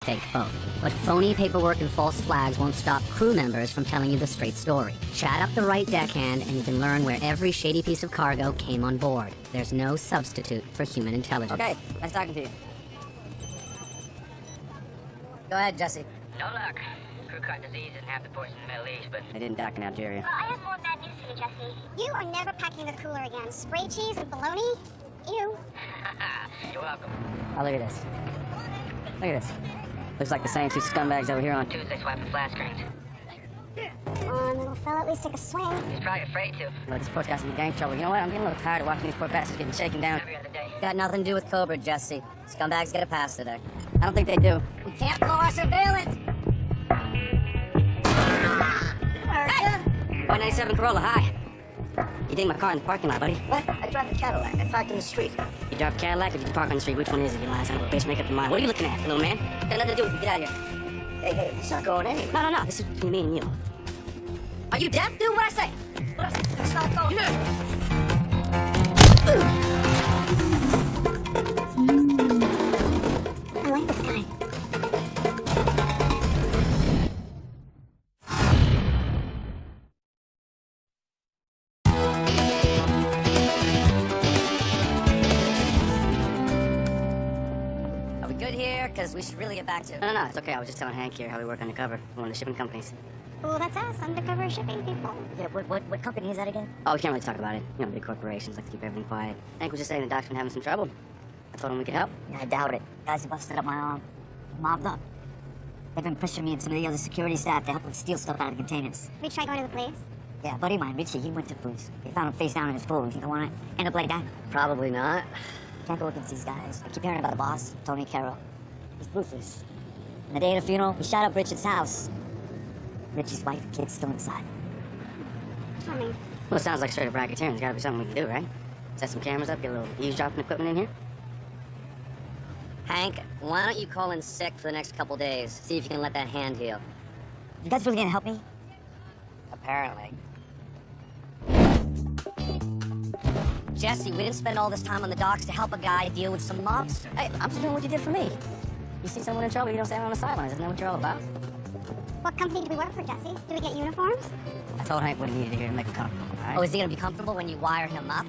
fake both. But phony paperwork and false flags won't stop crew members from telling you the straight story. Chat up the right deckhand and you can learn where every shady piece of cargo came on board. There's no substitute for human intelligence. Okay, nice talking to you. Go ahead, Jesse. No luck. Crew caught disease in half the ports in the Middle East, but They didn't dock in Algeria. Well, I have more bad news for you, Jesse. You are never packing the cooler again. Spray cheese and bologna? Ew. you're welcome. Oh, look at this. Look at this. Looks like the same two scumbags over here on... Tuesday swiping flat screens. Come on, little fella, at least take a swing. He's probably afraid to. Look, this port's got some gang trouble. You know what? I'm getting a little tired of watching these poor bastards getting shaken down. Every other day. Got nothing to do with Cobra, Jesse. Scumbags get a pass today. I don't think they do. We can't blow our surveillance! Hey! 197 Corolla, hi. You dig my car in the parking lot, buddy? What? I drive the Cadillac. I parked in the street. You drive a Cadillac or did you park on the street? Which one is it, you lying son of a bitch? Make up your mind. What are you looking at, little man? Got nothing to do with you. Get out of here. Hey, it's not going anywhere. No. This is between me and you. Are you deaf? Do what I say. It's not going I like this guy. Are we good here? Because we should really get back to... No, it's okay. I was just telling Hank here how we work undercover for one of the shipping companies. Oh, that's us, undercover shipping people. Yeah, what company is that again? Oh, we can't really talk about it. You know, big corporations like to keep everything quiet. Hank was just saying the doc's been having some trouble. I told him we could help. I doubt it. Guys who busted up my arm. Mobbed up. They've been pushing me and some of the other security staff to help them steal stuff out of the containers. We tried going to the police. Yeah, a buddy of mine, Richie, he went to the police. They found him face down in his pool. You think I want to end up like that? Probably not. Can't go against these guys. I keep hearing about the boss, Tony Carroll. He's ruthless. On the day of the funeral, he shot up Richard's house. Richie's wife and kids still inside. Tommy. Well, it sounds like straight up racketeering. There's gotta be something we can do, right? Set some cameras up, get a little eavesdropping equipment in here. Hank, why don't you call in sick for the next couple days? See if you can let that hand heal. You guys really gonna help me? Apparently. Jesse, we didn't spend all this time on the docks to help a guy deal with some monster. Hey, I'm just doing what you did for me. You see someone in trouble, you don't stand on the sidelines. Isn't that what you're all about? What company do we work for, Jesse? Do we get uniforms? I told Hank what he needed to hear to make him comfortable, all right? Oh, is he gonna be comfortable when you wire him up?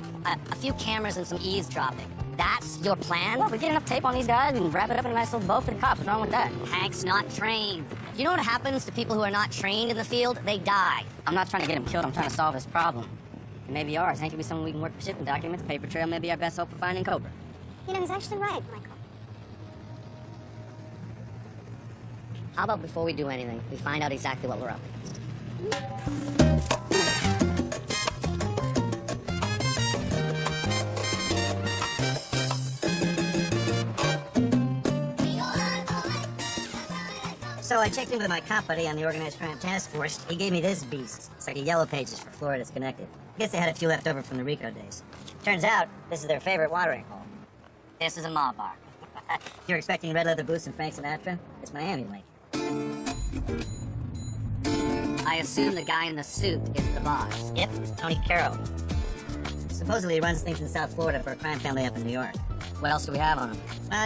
A few cameras and some eavesdropping. That's your plan? Well, if we get enough tape on these guys, we can wrap it up in a nice little bow for the cops. What's wrong with that? Hank's not trained. You know what happens to people who are not trained in the field? They die. I'm not trying to get him killed. I'm trying to solve his problem. It may be ours. Hank could be someone we can work for shipping documents. Paper trail may be our best hope for finding Cobra. You know, he's actually right, Michael. How about before we do anything, we find out exactly what we're up against? So I checked in with my cop buddy on the organized crime task force. He gave me this beast. It's like a yellow pages for Florida's Connected. I guess they had a few left over from the RICO days. Turns out, this is their favorite watering hole. This is a mob bar. If you're expecting red leather boots and Frank Sinatra, it's Miami Lake. I assume the guy in the suit is the boss. Yep, it's Tony Carroll. Supposedly he runs things in South Florida for a crime family up in New York. What else do we have on him?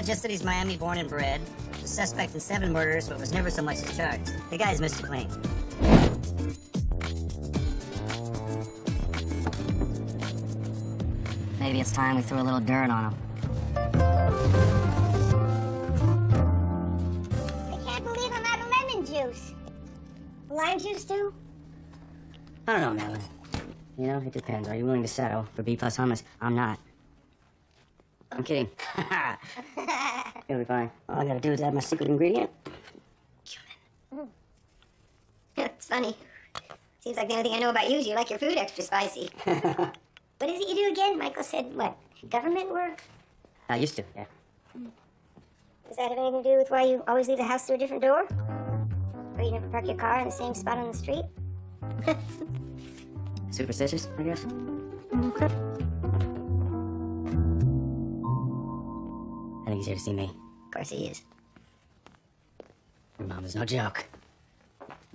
Just that he's Miami born and bred. The suspect in 7 murders, but was never so much as charged. The guy's Mr. Clean. Maybe it's time we threw a little dirt on him. I can't believe I'm out of lemon juice. Lime juice, too? I don't know, Madeline. You know, it depends. Are you willing to settle for B+ hummus? I'm not. I'm kidding. It'll be fine. All I gotta do is add my secret ingredient. Mm. It's funny. Seems like the only thing I know about you is you like your food extra spicy. What is it you do again? Michael said, what, government work? I used to, yeah. Does that have anything to do with why you always leave the house through a different door? Or you never park your car in the same spot on the street? Superstitious, I guess. I think he's here to see me. Of course he is. Your mom is no joke.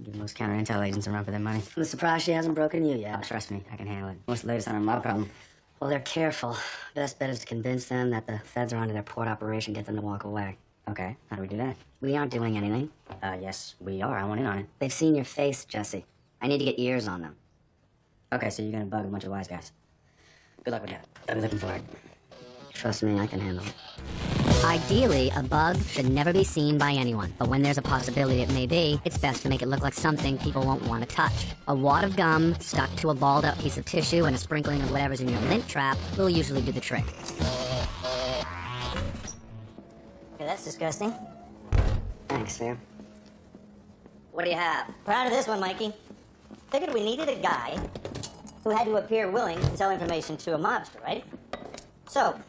Give most counter-intel agents a run for their money. I'm surprised she hasn't broken you yet. Oh, trust me, I can handle it. What's the latest on our mob problem? Well, they're careful. Best bet is to convince them that the feds are onto their port operation, get them to walk away. Okay, how do we do that? We aren't doing anything. Yes, we are. I want in on it. They've seen your face, Jesse. I need to get ears on them. Okay, so you're gonna bug a bunch of wise guys. Good luck with that. I'll be looking for it. Trust me, I can handle it. Ideally, a bug should never be seen by anyone, but when there's a possibility it may be, it's best to make it look like something people won't want to touch. A wad of gum stuck to a balled up piece of tissue and a sprinkling of whatever's in your lint trap will usually do the trick. Okay, that's disgusting. Thanks, Sam. What do you have? Proud of this one, Mikey. Figured we needed a guy who had to appear willing to tell information to a mobster, right? So,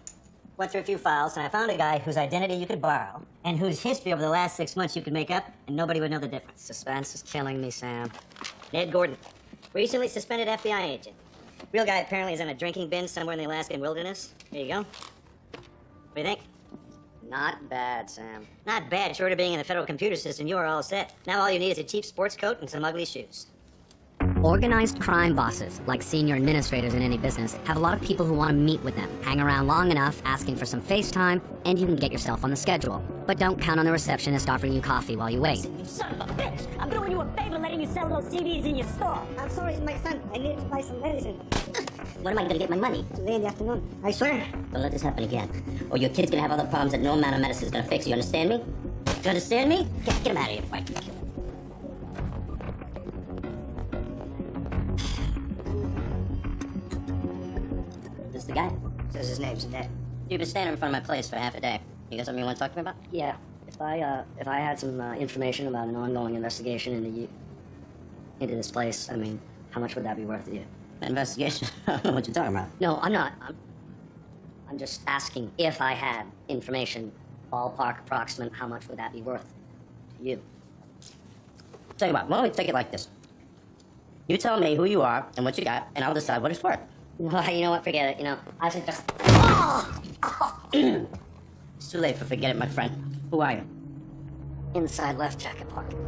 went through a few files, and I found a guy whose identity you could borrow, and whose history over the last 6 months you could make up, and nobody would know the difference. Suspense is killing me, Sam. Ned Gordon, recently suspended FBI agent. Real guy apparently is in a drinking bin somewhere in the Alaskan wilderness. There you go. What do you think? Not bad, Sam. Not bad. Short of being in the federal computer system, you are all set. Now all you need is a cheap sports coat and some ugly shoes. Organized crime bosses, like senior administrators in any business, have a lot of people who want to meet with them. Hang around long enough, asking for some FaceTime, and you can get yourself on the schedule. But don't count on the receptionist offering you coffee while you wait. You son of a bitch! I'm doing you a favor letting you sell those CDs in your store. I'm sorry, my son. I need to buy some medicine. When am I gonna get my money? Today in the afternoon. I swear. Don't let this happen again. Or your kid's gonna have other problems that no amount of medicine is gonna fix. You understand me? You understand me? Get him out of here, Frank. This the guy? Says his name's Ned. You've been standing in front of my place for half a day. You got something you want to talk to me about? Yeah, if I had some information about an ongoing investigation into this place, I mean, how much would that be worth to you? Investigation? I don't know what you're talking about. No, I'm not. I'm just asking if I had information, ballpark, approximate, how much would that be worth to you? Tell you what, why don't we take it like this? You tell me who you are and what you got, and I'll decide what it's worth. No, you know what? Forget it. You know, I should just. It's too late for forget it, my friend. Who are you? Inside left jacket pocket.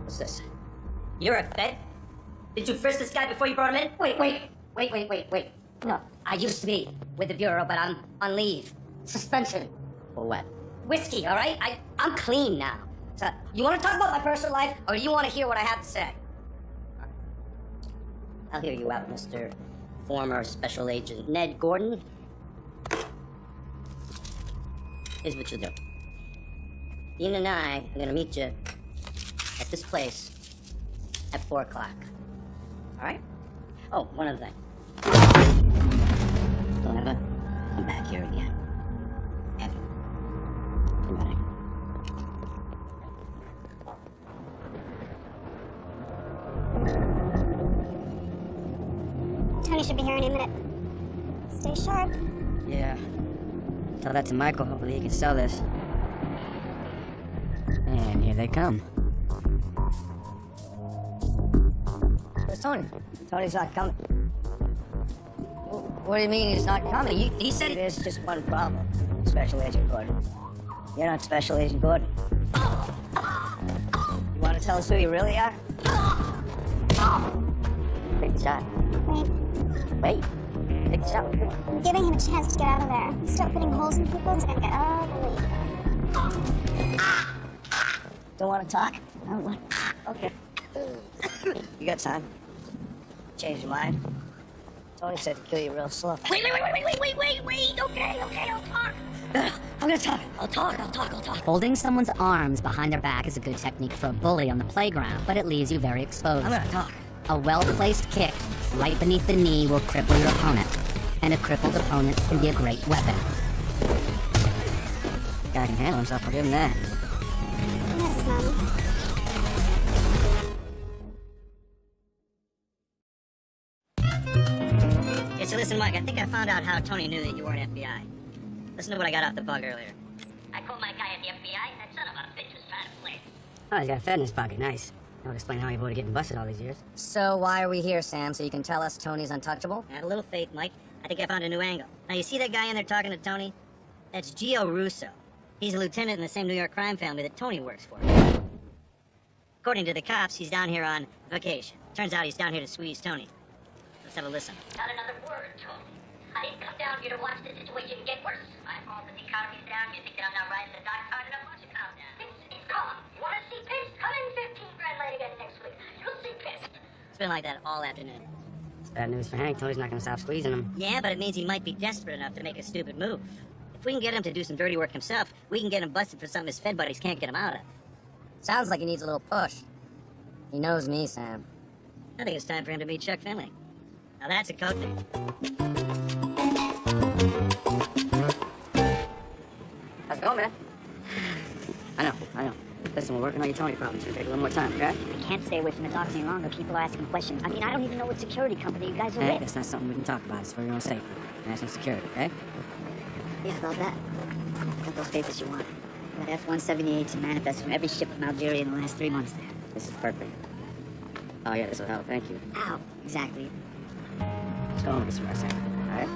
What's this? You're a Fed? Did you frisk this guy before you brought him in? Wait. No, I used to be with the Bureau, but I'm on leave. Suspension. For what? Whiskey, all right? I'm clean now. So, you want to talk about my personal life, or do you want to hear what I have to say? I'll hear you out, Mr. Former Special Agent Ned Gordon. Here's what you'll do. Ian and I are gonna meet you at this place at 4 o'clock. All right? Oh, one other thing. Don't ever come back here again. Ever. Come back. Tony should be here any minute. Stay sharp. Yeah. Tell that to Michael. Hopefully he can sell this. And here they come. Where's Tony? Tony's not coming. What do you mean he's not coming? He said there's just one problem. Special Agent Gordon. You're not Special Agent Gordon. You want to tell us who you really are? Big shot. Wait. Big shot. I'm giving him a chance to get out of there. Start putting holes in people, it's gonna get ugly. Don't want to talk? No, what? Okay. You got time? Change your mind? Tony said to kill you real slow. Wait, okay, I'll talk. I'm gonna talk. I'll talk. Holding someone's arms behind their back is a good technique for a bully on the playground, but it leaves you very exposed. I'm gonna talk. A well-placed kick right beneath the knee will cripple your opponent, and a crippled opponent can be a great weapon. Guy can handle himself, I'll give him that. Yes, Mom. Yeah, so listen, Mike, I think I found out how Tony knew that you weren't FBI. Listen to what I got off the bug earlier. I called my guy at the FBI. That son of a bitch was trying to play. Oh, he's got a Fed in his pocket. Nice. That would explain how he avoided getting busted all these years. So why are we here, Sam? So you can tell us Tony's untouchable? Have a little faith, Mike. I think I found a new angle. Now, you see that guy in there talking to Tony? That's Gio Russo. He's a lieutenant in the same New York crime family that Tony works for. According to the cops, he's down here on vacation. Turns out he's down here to squeeze Tony. Let's have a listen. Not another word, Tony. I didn't come down here to watch the situation get worse. My fault that the economy's down. You think that I'm not riding the dock hard enough? Why don't you calm down? It's calm. You want to see pissed? Come in 15 grand late again next week. You'll see pissed. It's been like that all afternoon. It's bad news for Hank. Tony's not gonna stop squeezing him. Yeah, but it means he might be desperate enough to make a stupid move. If we can get him to do some dirty work himself, we can get him busted for something his Fed buddies can't get him out of. Sounds like he needs a little push. He knows me, Sam. I think it's time for him to meet Chuck Finley. Now that's a code name. How's it going, man? I know. Listen, we're working on your Tony problem. It's gonna take a little more time, okay? I can't stay away from the docks any longer. People are asking questions. I mean, I don't even know what security company you guys are Hey, with. that's not something we can talk about. It's for your own safety. National security, okay? Yeah, about that. Got those papers you want. Got F-178s and manifests from every ship from Algeria in the last 3 months there. This is perfect. Oh, yeah, this will help. Thank you. Ow, exactly. Let's go home and get some rest, Sam. All right?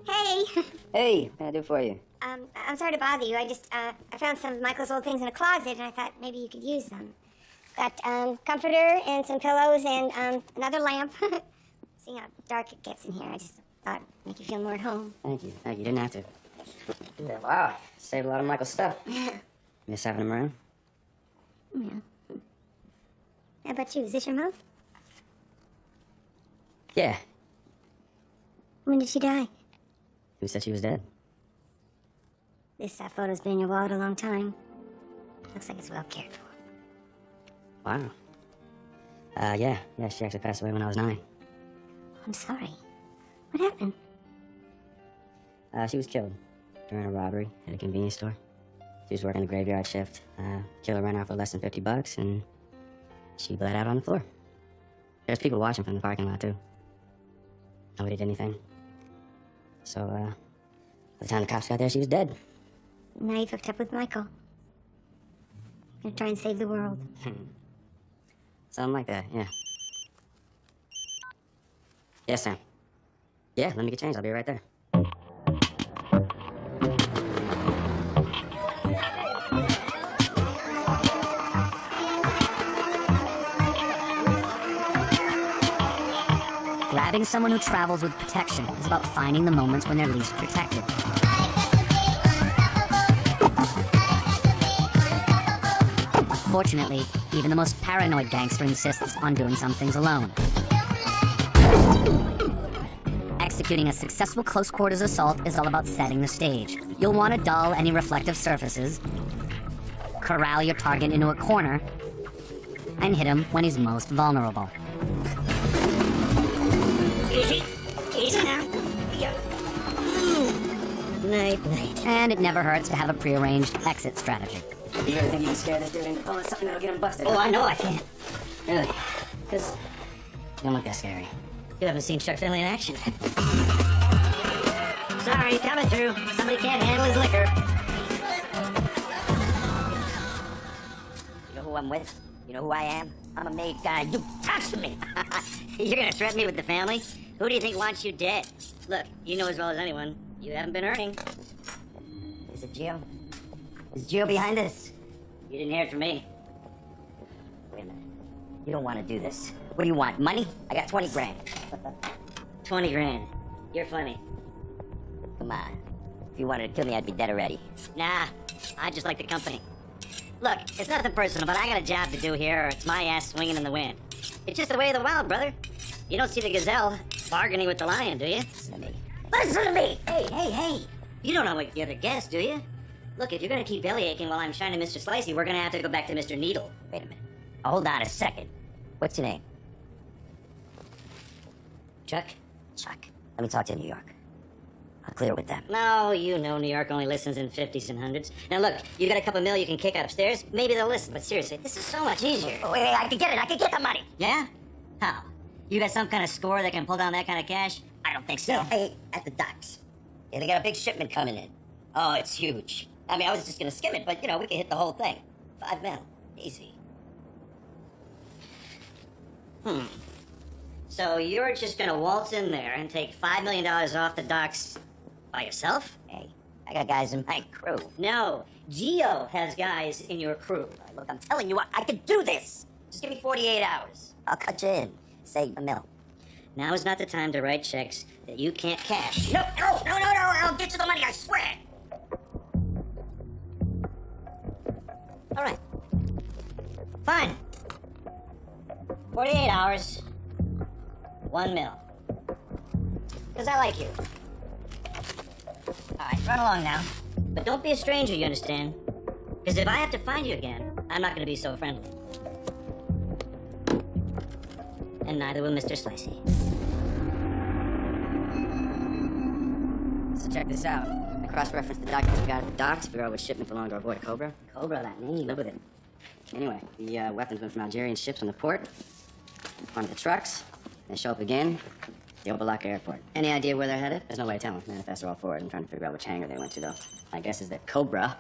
Hey! Hey, what can I do for you? I'm sorry to bother you. I just, I found some of Michael's old things in a closet, and I thought maybe you could use them. Got, comforter and some pillows and, another lamp. See how dark it gets in here. I just thought it'd make you feel more at home. Thank you. You didn't have to. Yeah, wow. Saved a lot of Michael's stuff. Miss having him around? Yeah. How about you? Is this your mom? Yeah. When did she die? Who said she was dead? This photo's been in your wallet a long time. Looks like it's well cared for. Wow. Yeah, she actually passed away when I was 9. I'm sorry. What happened? She was killed during a robbery at a convenience store. She was working the graveyard shift. Killer ran out for less than $50, and she bled out on the floor. There's people watching from the parking lot, too. Nobody did anything. So, by the time the cops got there, she was dead. Now you've hooked up with Michael. Gonna try and save the world. Something like that, yeah. Yes, Sam. Yeah, let me get changed. I'll be right there. Grabbing someone who travels with protection is about finding the moments when they're least protected. Fortunately, even the most paranoid gangster insists on doing some things alone. Executing a successful close-quarters assault is all about setting the stage. You'll want to dull any reflective surfaces, corral your target into a corner, and hit him when he's most vulnerable. Easy now. Night. And it never hurts to have a prearranged exit strategy. You really think you can scare this dude into pulling something that'll get him busted? Oh, I know I can. Really? Because You don't look that scary. you haven't seen Chuck Finley in action. Sorry, coming through. Somebody can't handle his liquor. You know who I'm with? You know who I am? I'm a made guy. You touched me! You're gonna threaten me with the family? Who do you think wants you dead? Look, you know as well as anyone, you haven't been earning. Is it Gio? Is Gio behind this? You didn't hear it from me. Wait a minute. You don't want to do this. What do you want? Money? I got 20 grand. 20 grand. You're funny. Come on. If you wanted to kill me, I'd be dead already. Nah, I just like the company. Look, it's nothing personal, but I got a job to do here, or it's my ass swinging in the wind. It's just the way of the wild, brother. You don't see the gazelle bargaining with the lion, do you? Listen to me. Listen to me! Hey! You don't know what the other guess, do you? Look, if you're gonna keep belly aching while I'm shining Mr. Slicey, we're gonna have to go back to Mr. Needle. Wait a minute. Oh, hold on a second. What's your name? Chuck? Chuck. Let me talk to New York. I'll clear with them. No, you know New York only listens in 50s and 100s. Now look, you got a couple mil you can kick upstairs. Maybe they'll listen, but seriously, this is so much easier. Wait, I can get it. I can get the money. Yeah? How? You got some kind of score that can pull down that kind of cash? I don't think so. Hey, at the docks. Yeah, they got a big shipment coming in. Oh, it's huge. I mean, I was just gonna skim it, but, you know, we can hit the whole thing. 5 mil. Easy. So you're just gonna waltz in there and take $5 million off the docks by yourself? Hey, I got guys in my crew. No, Geo has guys in your crew. Look, I'm telling you what, I can do this. Just give me 48 hours. I'll cut you in. Say $1 million. Now is not the time to write checks that you can't cash. No, I'll get you the money, I swear. All right. Fine. 48 hours. $1 million. Because I like you. All right, run along now. But don't be a stranger, you understand? Because if I have to find you again, I'm not going to be so friendly. And neither will Mr. Slicey. So check this out. I cross-referenced the documents we got at the docks to figure out which shipment belonged to our boy Cobra. Cobra, that name. Live with it. Anyway, the weapons went from Algerian ships on the port, one of the trucks, they show up again at the Obalaka airport. Any idea where they're headed? There's no way of telling. Manifests are all forward. I'm trying to figure out which hangar they went to, though. My guess is that Cobra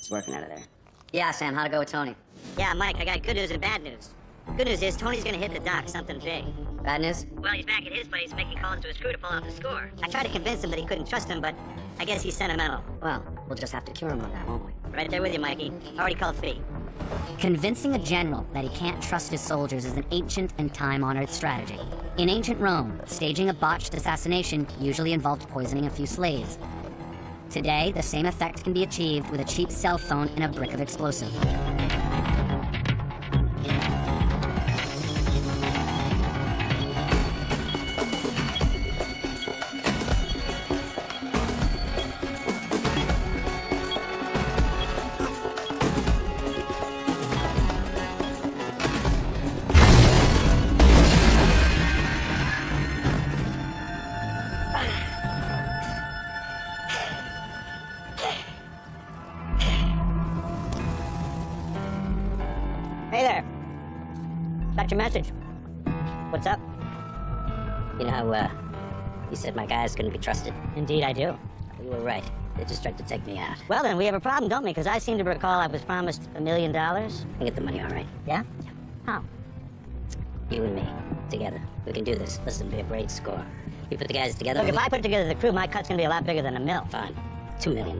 is working out of there. Yeah, Sam, how'd it go with Tony? Yeah, Mike, I got good news and bad news. Good news is Tony's gonna hit the dock, something big. Bad news? Well, he's back at his place making calls to his crew to pull off the score. I tried to convince him that he couldn't trust him, but I guess he's sentimental. Well, we'll just have to cure him on that, won't we? Right there with you, Mikey. Already called Fee. Convincing a general that he can't trust his soldiers is an ancient and time-honored strategy. In ancient Rome, staging a botched assassination usually involved poisoning a few slaves. Today, the same effect can be achieved with a cheap cell phone and a brick of explosive. Hey there. Got your message. What's up? You know how, you said my guys couldn't be trusted? Indeed, I do. You were right. They just tried to take me out. Well, then, we have a problem, don't we? Because I seem to recall I was promised $1 million. I get the money all right. Yeah? How? You and me, together. We can do this. Listen, it'll be a great score. We put the guys together. Look, if I put together the crew, my cut's gonna be a lot bigger than $1 million. Fine. $2 million.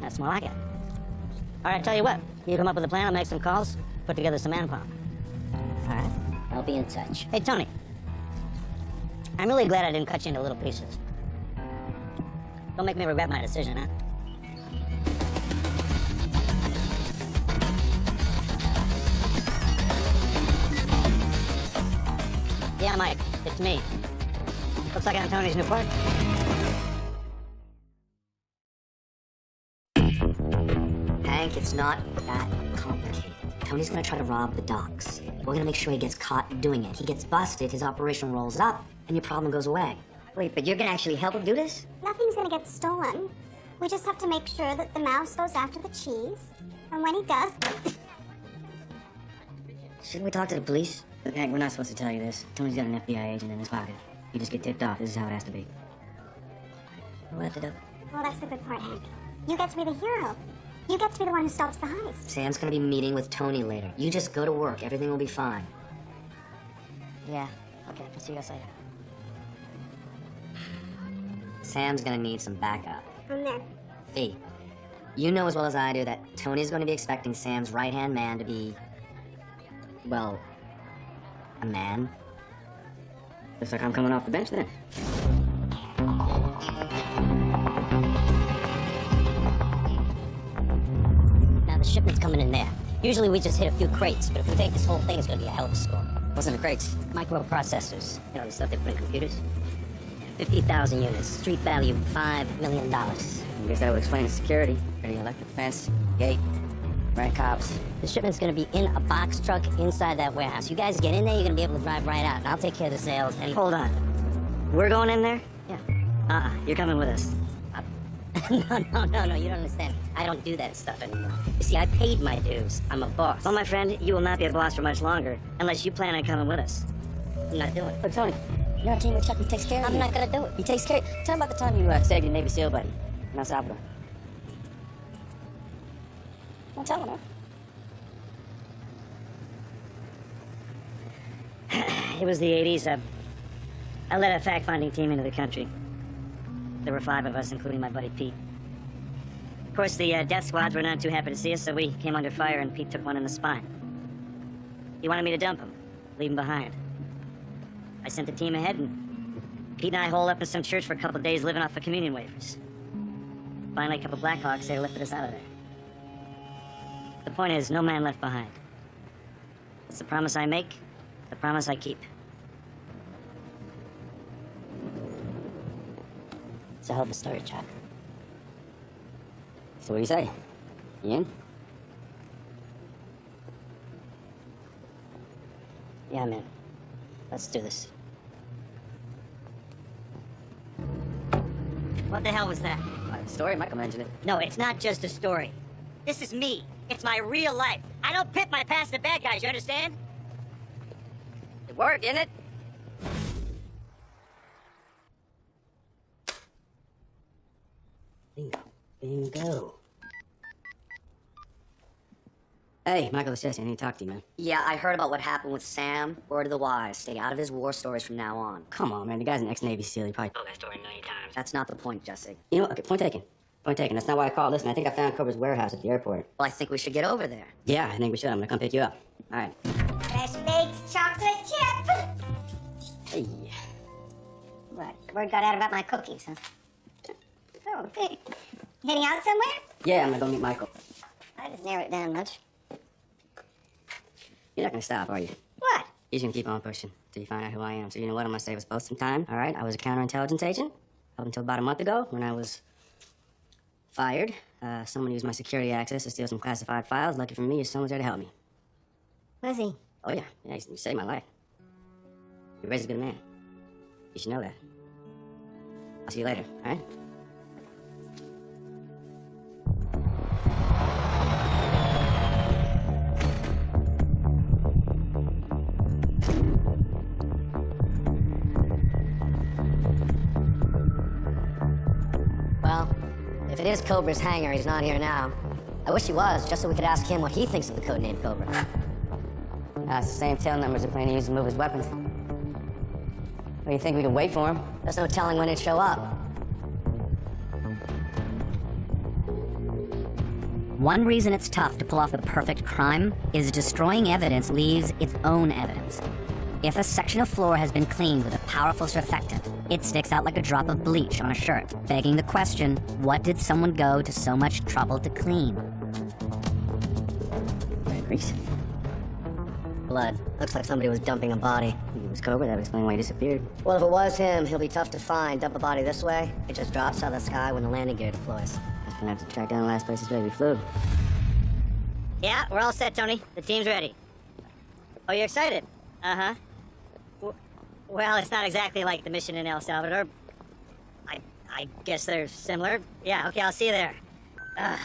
That's more like it. All right, tell you what. You come up with a plan, I'll make some calls, put together some manpower. All right, I'll be in touch. Hey, Tony. I'm really glad I didn't cut you into little pieces. Don't make me regret my decision, huh? Yeah, Mike, it's me. Looks like I'm Tony's new partner. Hank, it's not that complicated. Tony's gonna try to rob the docks. We're gonna make sure he gets caught doing it. He gets busted, his operation rolls up, and your problem goes away. Wait, but you're gonna actually help him do this? Nothing's gonna get stolen. We just have to make sure that the mouse goes after the cheese. And when he does... Shouldn't we talk to the police? Look, Hank, we're not supposed to tell you this. Tony's got an FBI agent in his pocket. You just get tipped off. This is how it has to be. We'll have to do. Well, that's the good part, Hank. You get to be the hero. You get to be the one who stops the heist. Sam's gonna be meeting with Tony later. You just go to work. Everything will be fine. Yeah, okay, I'll see you guys later. Sam's gonna need some backup. I'm there. Fee, you know as well as I do that Tony's gonna be expecting Sam's right-hand man to be... well... a man. Looks like I'm coming off the bench then. Now the shipment's coming in there. Usually we just hit a few crates, but if we take this whole thing, it's gonna be a hell of a score. What's in the crates? Microprocessors. You know, the stuff they put in computers? 50,000 units. Street value, $5 million. I guess that would explain the security. Pretty electric fence, gate, right cops. The shipment's gonna be in a box truck inside that warehouse. You guys get in there, you're gonna be able to drive right out, and I'll take care of the sales. Hold on. We're going in there? Yeah. You're coming with us. No, you don't understand. I don't do that stuff anymore. You see, I paid my dues. I'm a boss. Well, my friend, you will not be a boss for much longer, unless you plan on coming with us. I'm not doing it. Look, Tony, you're on team with Chuck. He takes care of I'm you. not gonna do it. He takes care. Tell him about the time you saved your Navy SEAL buddy in El Salvador. Don't tell him, It was the 80s. I led a fact-finding team into the country. There were 5 of us, including my buddy Pete. Of course, the death squads were not too happy to see us, so we came under fire and Pete took one in the spine. He wanted me to dump him, leave him behind. I sent the team ahead, and Pete and I holed up in some church for a couple of days living off of communion wafers. Finally, a couple of Blackhawks, they lifted us out of there. The point is, no man left behind. It's the promise I make, the promise I keep. It's a hell of a story, Chuck. So what do you say? You in? Yeah, man. Let's do this. What the hell was that? Story? Michael mentioned it. No, it's not just a story. This is me. It's my real life. I don't pit my past the bad guys, you understand? It worked, didn't it? Bingo. Bingo. Hey, Michael, it's Jesse. I need to talk to you, man. Yeah, I heard about what happened with Sam. Word of the wise. Stay out of his war stories from now on. Come on, man. The guy's an ex-Navy SEAL. He probably told that story a million times. That's not the point, Jesse. You know what? Okay, point taken. Point taken. That's not why I called. Listen, I think I found Cobra's warehouse at the airport. Well, I think we should get over there. Yeah, I think we should. I'm gonna come pick you up. All right. Fresh baked chocolate chip. Hey. What? Word got out about my cookies, huh? Oh, okay. Heading out somewhere? Yeah, I'm gonna go meet Michael. I just narrowed it down much. You're not gonna stop, are you? What? You're just gonna keep on pushing till you find out who I am. So you know what? I'm gonna save us both some time. All right? I was a counterintelligence agent up until about a month ago when I was fired. Someone used my security access to steal some classified files. Lucky for you, someone's there to help me. Was he? Oh yeah, yeah, you saved my life. You raised a good man. You should know that. I'll see you later, all right? Well, if it is Cobra's hangar, he's not here now. I wish he was, just so we could ask him what he thinks of the codename Cobra. It's the same tail numbers they're planning to use to move his weapons. What do you think? We can wait for him? There's no telling when he'd show up. One reason it's tough to pull off the perfect crime is destroying evidence leaves its own evidence. If a section of floor has been cleaned with a powerful surfactant, it sticks out like a drop of bleach on a shirt, begging the question, what did someone go to so much trouble to clean? Grease. Blood. Looks like somebody was dumping a body. It was Cobra. That would explain why he disappeared. Well, if it was him, he'll be tough to find. Dump a body this way, it just drops out of the sky when the landing gear deploys. Just gonna have to track down the last place his baby flew. Yeah, we're all set, Tony. The team's ready. Oh, you're excited? Uh-huh. Well, it's not exactly like the mission in El Salvador. I guess they're similar. Yeah, okay, I'll see you there.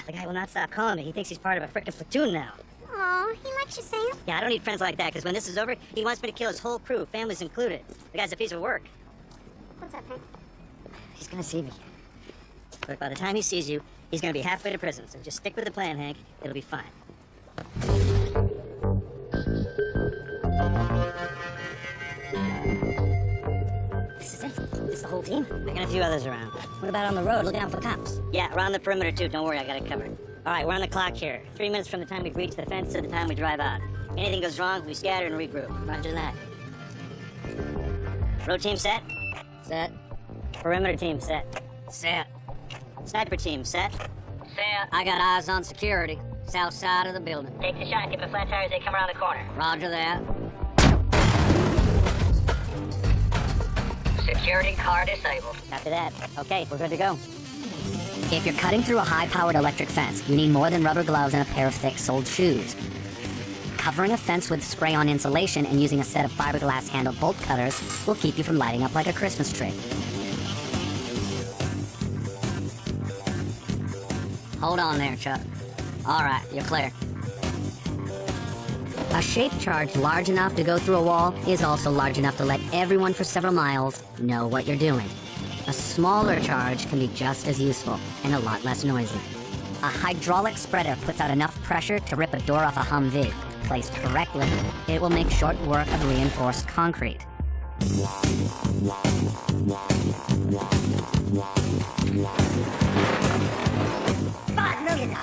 The guy will not stop calling me. He thinks he's part of a frickin' platoon now. Aw, he likes you, Sam. Yeah, I don't need friends like that, because when this is over, he wants me to kill his whole crew, families included. The guy's a piece of work. What's up, Hank? He's gonna see me. But by the time he sees you, he's gonna be halfway to prison, so just stick with the plan, Hank. It'll be fine. This is it. This is the whole team. I got a few others around. What about on the road, looking out for cops? Yeah, around the perimeter too. Don't worry, I got it covered. All right, we're on the clock here. 3 minutes from the time we reach the fence to the time we drive out. Anything goes wrong, we scatter and regroup. Roger that. Road team set? Set. Perimeter team set. Set. Sniper team set. Set. I got eyes on security. South side of the building. Take the shot. Keep the flat tires. They come around the corner. Roger that. Security car disabled. After that. Okay, we're good to go. If you're cutting through a high-powered electric fence, you need more than rubber gloves and a pair of thick-soled shoes. Covering a fence with spray-on insulation and using a set of fiberglass-handled bolt cutters will keep you from lighting up like a Christmas tree. Hold on there, Chuck. All right, you're clear. A shaped charge large enough to go through a wall is also large enough to let everyone for several miles know what you're doing. A smaller charge can be just as useful and a lot less noisy. A hydraulic spreader puts out enough pressure to rip a door off a Humvee. Placed correctly, it will make short work of reinforced concrete. $5 million.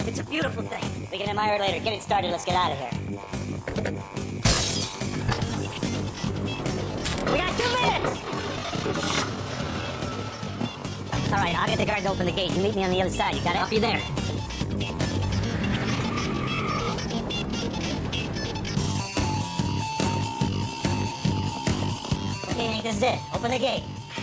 It's a beautiful thing. We can admire it later. Get it started. Let's get out of here. We got 2 minutes. All right, I'll get the guard to open the gate. You meet me on the other side. You got it? I'll be there. Okay, Hank, this is it. Open the gate.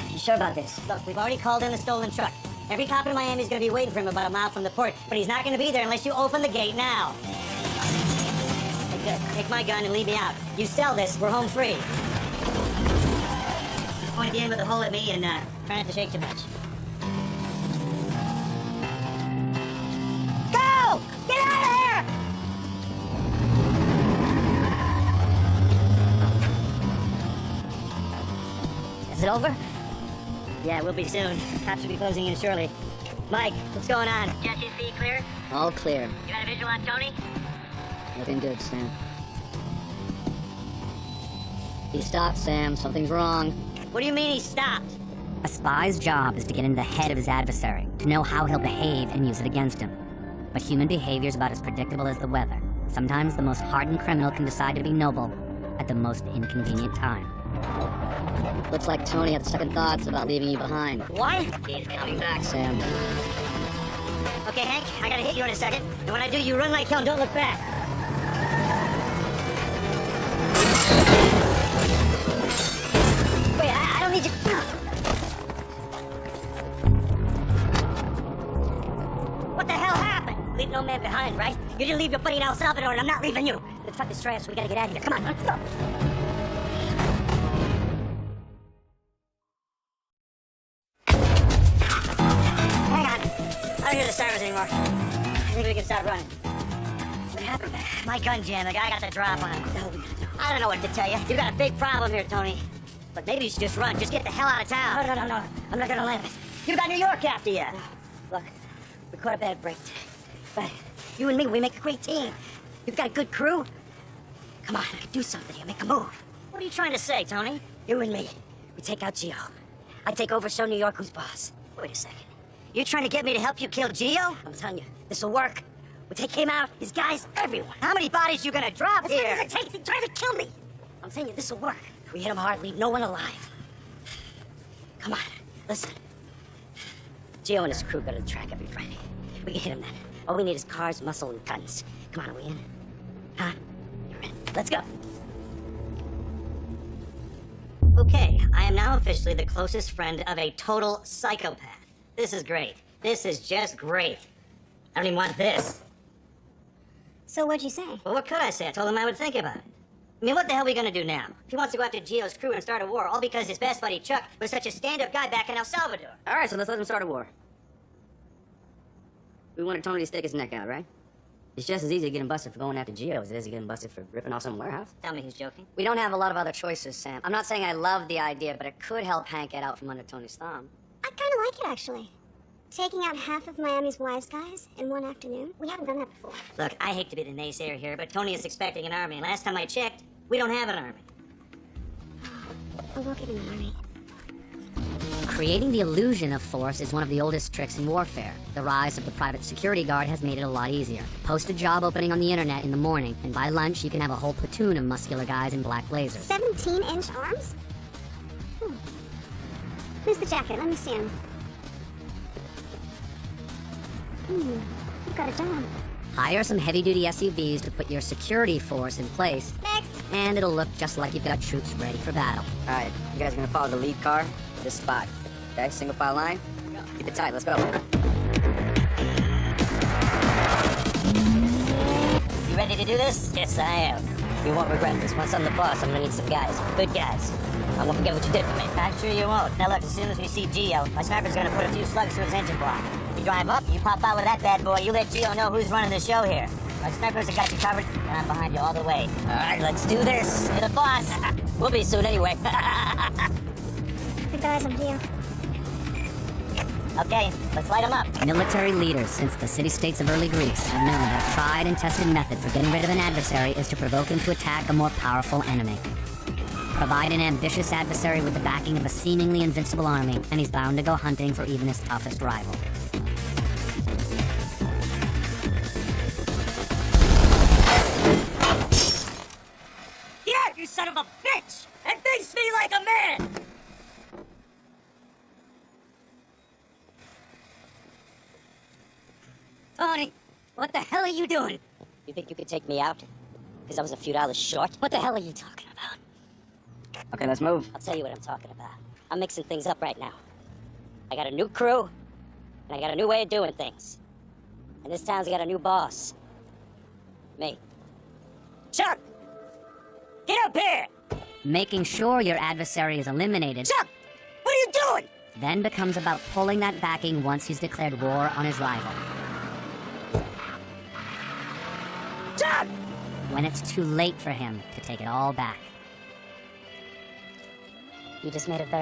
You sure about this? Look, we've already called in the stolen truck. Every cop in Miami is going to be waiting for him about a mile from the port, but he's not going to be there unless you open the gate now. Okay, good. Take my gun and leave me out. You sell this, we're home free. Point at the end with a hole at me and try not to shake too much. Go! Get out of here! Is it over? Yeah, we'll be soon. Cops will be closing in shortly. Mike, what's going on? Jesse's feet clear? All clear. You got a visual on Tony? Looking good, Sam. He stopped, Sam. Something's wrong. What do you mean he stopped? A spy's job is to get into the head of his adversary, to know how he'll behave and use it against him. But human behavior is about as predictable as the weather. Sometimes the most hardened criminal can decide to be noble at the most inconvenient time. Looks like Tony had second thoughts about leaving you behind. What? He's coming back, Sam. Okay, Hank, I gotta hit you in a second. And when I do, you run like hell and don't look back. Wait, I don't need you. What the hell happened? Leave no man behind, right? You didn't leave your buddy in El Salvador, and I'm not leaving you. The truck is trashed, so we gotta get out of here. Come on, let's go. Hang on. I don't hear the sirens anymore. I think we can start running. What happened? My gun jammed. The guy got the drop on him. I don't know what to tell you. You got a big problem here, Tony. But maybe you should just run. Just get the hell out of town. No. I'm not gonna let it. You got New York after you. Look, we caught a bad break today. But you and me, we make a great team. You've got a good crew. Come on, do something here. Make a move. What are you trying to say, Tony? You and me, we take out Gio. I take over, show New York who's boss. Wait a second. You're trying to get me to help you kill Gio? I'm telling you, this'll work. We take him out, his guys, everyone. How many bodies you gonna drop here? What does it take? They're trying to kill me. I'm telling you, this'll work. We hit him hard, leave no one alive. Come on, listen. Gio and his crew go to the track every Friday. We can hit him then. All we need is cars, muscle, and guns. Come on, are we in? Huh? You're in. Let's go. Okay, I am now officially the closest friend of a total psychopath. This is great. This is just great. I don't even want this. So what'd you say? Well, what could I say? I told him I would think about it. I mean, what the hell are we gonna do now? If he wants to go after Gio's crew and start a war, all because his best buddy Chuck was such a stand-up guy back in El Salvador. All right, so let's let him start a war. We wanted Tony to stick his neck out, right? It's just as easy to get him busted for going after Gio as it is to get him busted for ripping off some warehouse. Tell me who's joking. We don't have a lot of other choices, Sam. I'm not saying I love the idea, but it could help Hank get out from under Tony's thumb. I kind of like it, actually. Taking out half of Miami's wise guys in one afternoon? We haven't done that before. Look, I hate to be the naysayer here, but Tony is expecting an army, and last time I checked, we don't have an army. Oh, we'll get an army. Creating the illusion of force is one of the oldest tricks in warfare. The rise of the private security guard has made it a lot easier. Post a job opening on the internet in the morning, and by lunch you can have a whole platoon of muscular guys in black blazers. 17-inch arms? Where's the jacket? Let me see him. You've got a job. Hire some heavy-duty SUVs to put your security force in place, Next. and it'll look just like you've got troops ready for battle. All right, you guys are gonna follow the lead car to this spot. Okay, single file line. Keep it tight, let's go. You ready to do this? Yes, I am. You won't regret this. Once I'm the boss, I'm gonna need some guys. Good guys. I won't forget what you did for me. I'm sure you won't. Now look, as soon as we see Gio, my sniper's gonna put a few slugs through his engine block. You drive up, you pop out with that bad boy, you let Gio know who's running the show here. My snipers have got you covered, and I'm behind you all the way. All right, let's do this. You're the boss. We'll be soon anyway. Good guys, I'm Gio. Okay, let's light them up. Military leaders since the city-states of early Greece have known that a tried and tested method for getting rid of an adversary is to provoke him to attack a more powerful enemy. Provide an ambitious adversary with the backing of a seemingly invincible army, and he's bound to go hunting for even his toughest rival. Yeah, you son of a bitch! And face me like a man! Tony, what the hell are you doing? You think you could take me out? Because I was a few dollars short? What the hell are you talking about? Okay, let's move. I'll tell you what I'm talking about. I'm mixing things up right now. I got a new crew, and I got a new way of doing things. And this town's got a new boss. Me. Chuck! Get up here! Making sure your adversary is eliminated Chuck! What are you doing? then becomes about pulling that backing once he's declared war on his rival. Chuck! When it's too late for him to take it all back. You just made a very